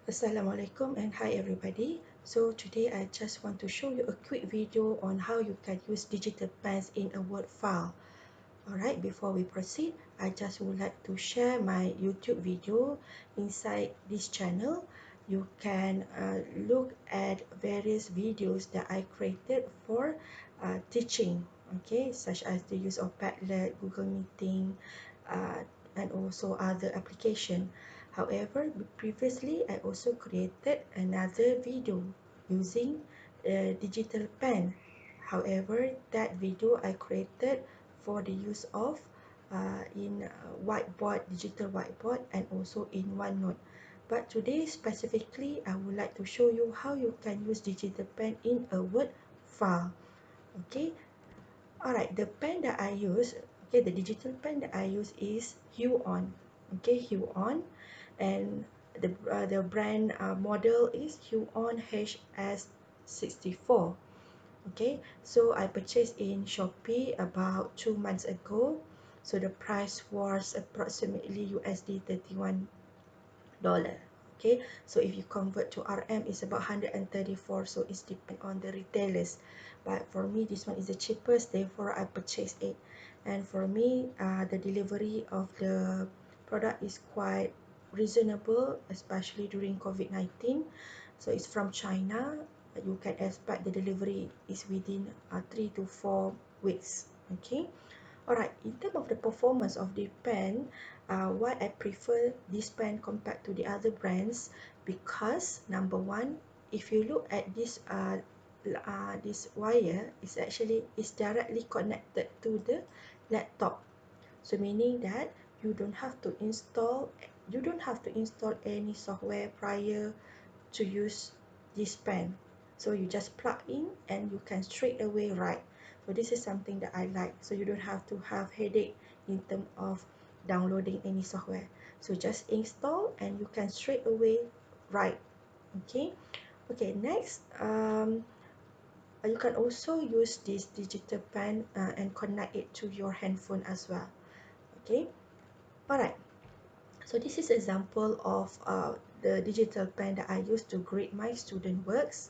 Assalamualaikum and hi everybody. So today I just want to show you a quick video on how you can use digital pens in a Word file. Alright, before we proceed, I just would like to share my YouTube video. Inside this channel, you can look at various videos that I created for teaching, okay, such as the use of Padlet, Google Meeting, uh, and also other application. However, previously I also created another video using a digital pen. However, that video I created for the use of in whiteboard, digital whiteboard, and also in OneNote. But today specifically, I would like to show you how you can use digital pen in a Word file. Okay, alright, the pen that I use, okay, the digital pen that I use is Huion. Okay, Huion, and the brand model is Huion HS64. Okay, so I purchased in Shopee about 2 months ago. So the price was approximately USD $31. Okay, so if you convert to RM, it's about 134. So it's depend on the retailers, but for me this one is the cheapest, therefore I purchased it. And for me, the delivery of the product is quite reasonable, especially during COVID-19. So it's from China. You can expect the delivery is within 3 to 4 weeks. Okay, alright, in terms of the performance of the pen, why I prefer this pen compared to the other brands, because number one, if you look at this wire, is directly connected to the laptop. So meaning that you don't have to install any software prior to use this pen. So you just plug in and you can straight away write. So this is something that I like. So you don't have to have headache in terms of downloading any software. So just install and you can straight away write. Okay. Okay. Next, you can also use this digital pen and connect it to your handphone as well. Okay. Alright. So this is example of the digital pen that I use to grade my student works.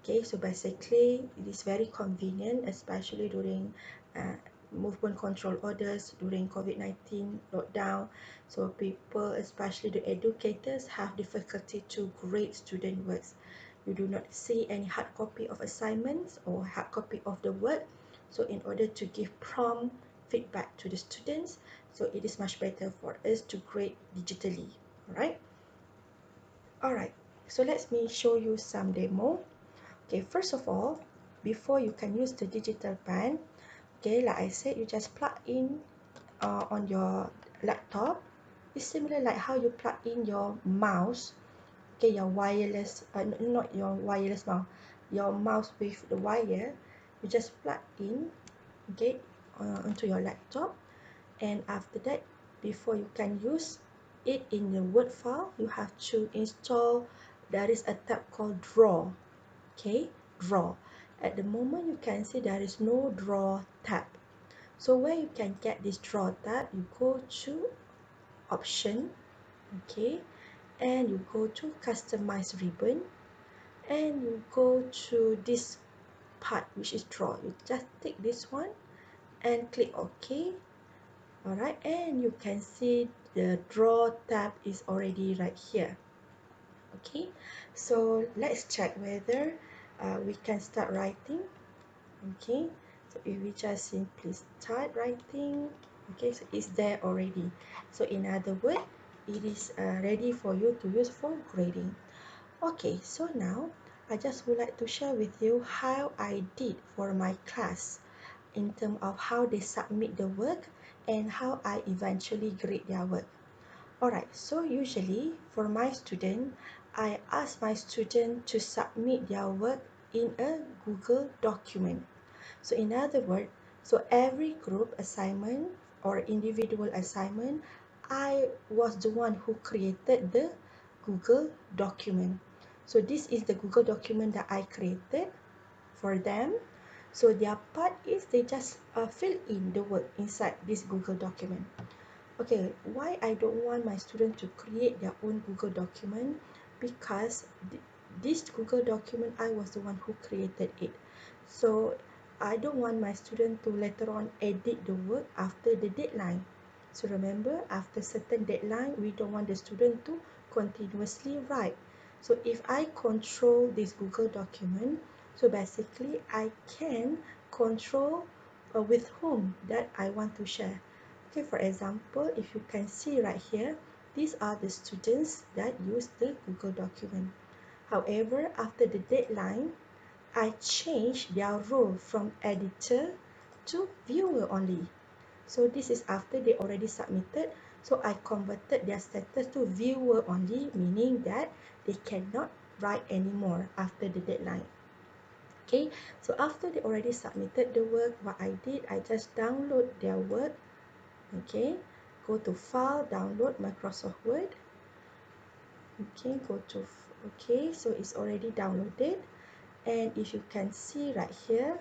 Okay, so basically it is very convenient, especially during uh, movement control orders during COVID-19 lockdown. So people, especially the educators, have difficulty to grade student works. You do not see any hard copy of assignments or hard copy of the work. So in order to give prompt feedback to the students, so it is much better for us to grade digitally. Alright, so let me show you some demo. Okay, first of all, before you can use the digital pen, okay, like I said, you just plug in on your laptop. It's similar like how you plug in your mouse, okay, your wireless, not your wireless mouse, your mouse with the wire. You just plug in, okay, onto your laptop, and after that, before you can use it in the Word file, you have to install. There is a tab called Draw. Okay, Draw. At the moment, you can see there is no Draw tab. So where you can get this Draw tab, you go to Option, okay, and you go to Customize Ribbon, and you go to this part which is Draw. You just take this one and click OK. Alright, and you can see the Draw tab is already right here. Okay, so let's check whether we can start writing. Okay, so if we just simply start writing, okay, so it's there already. So in other words, it is ready for you to use for grading. Okay, so now I just would like to share with you how I did for my class in terms of how they submit the work and how I eventually grade their work. Alright, so usually for my student, I ask my student to submit their work in a Google document. So in other words, so every group assignment or individual assignment, I was the one who created the Google document. So this is the Google document that I created for them. So their part is they just fill in the work inside this Google document. Okay, why I don't want my student to create their own Google document? because this Google document, I was the one who created it. So I don't want my student to later on edit the work after the deadline. So remember, after certain deadline, we don't want the student to continuously write. So if I control this Google document, so basically I can control with whom that I want to share. Okay, for example, if you can see right here, these are the students that use the Google document. However, after the deadline, I changed their role from editor to viewer only. So this is after they already submitted. So I converted their status to viewer only, meaning that they cannot write anymore after the deadline. Okay, so after they already submitted the work, what I did, I just download their work. Okay, go to File, Download Microsoft Word. Okay, okay, so it's already downloaded. And if you can see right here,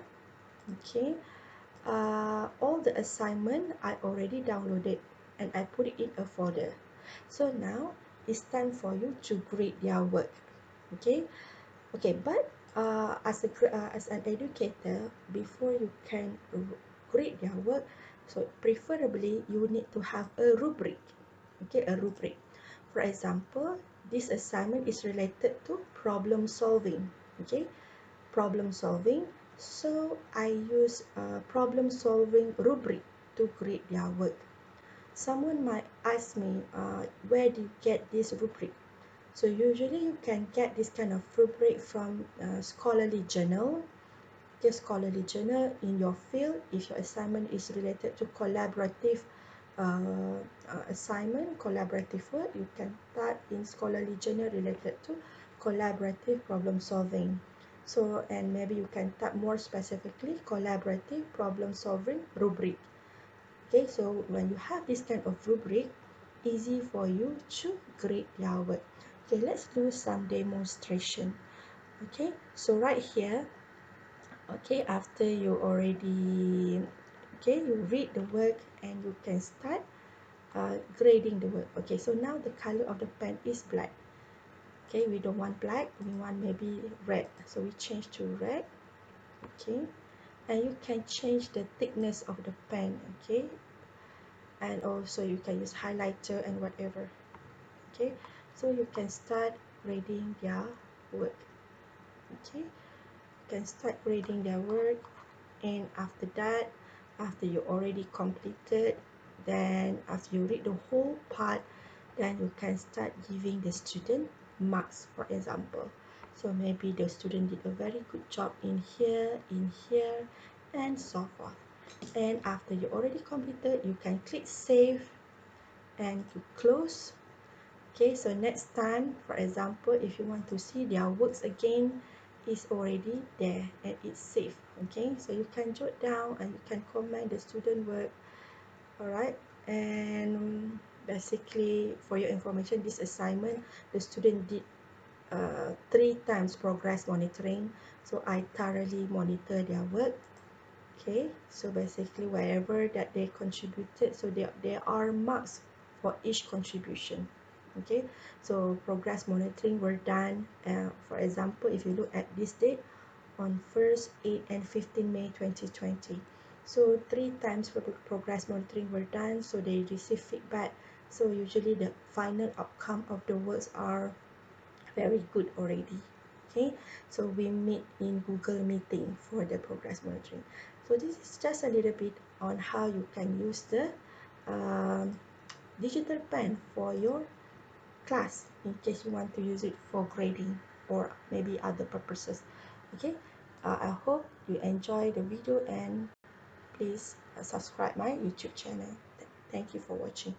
okay, all the assignment I already downloaded and I put it in a folder. So now it's time for you to grade their work. Okay, but as an educator, before you can grade their work, so preferably you need to have a rubric. Okay, a rubric. For example, this assignment is related to problem solving. Okay, problem solving. So I use a problem solving rubric to grade their work. Someone might ask me, where do you get this rubric? So usually you can get this kind of rubric from scholarly journal. The scholarly journal in your field, if your assignment is related to collaborative assignment, collaborative work, you can start in scholarly journal related to collaborative problem solving. So, and maybe you can type more specifically collaborative problem solving rubric. Okay, so when you have this kind of rubric, easy for you to grade your work. Okay, let's do some demonstration. Okay, so right here, okay, after you already, okay, you read the work and you can start grading the work. Okay, so now the color of the pen is black. Okay, we don't want black, we want maybe red, so we change to red. Okay, and you can change the thickness of the pen. Okay, and also you can use highlighter and whatever. Okay, so you can start grading their work. Okay, you can start grading their work, and after that, after you already completed, then after you read the whole part, then you can start giving the student marks, for example. So maybe the student did a very good job in here, and so forth. And after you already completed, you can click save and to close. Okay, so next time, for example, if you want to see their works again, it's already there and it's safe. Okay, so you can jot down and you can comment the student work. All right, and basically for your information, this assignment the student did 3 times progress monitoring, so I thoroughly monitor their work. Okay, so basically wherever that they contributed, so there are marks for each contribution. Okay, so progress monitoring were done, for example, if you look at this date, on 1st, 8 and 15 May 2020. So 3 times progress monitoring were done, so they receive feedback. So usually the final outcome of the works are very good already. Okay, so we meet in Google Meeting for the progress monitoring. So this is just a little bit on how you can use the um, digital pen for your class in case you want to use it for grading or maybe other purposes. Okay, I hope you enjoy the video and please subscribe my YouTube channel. Thank you for watching.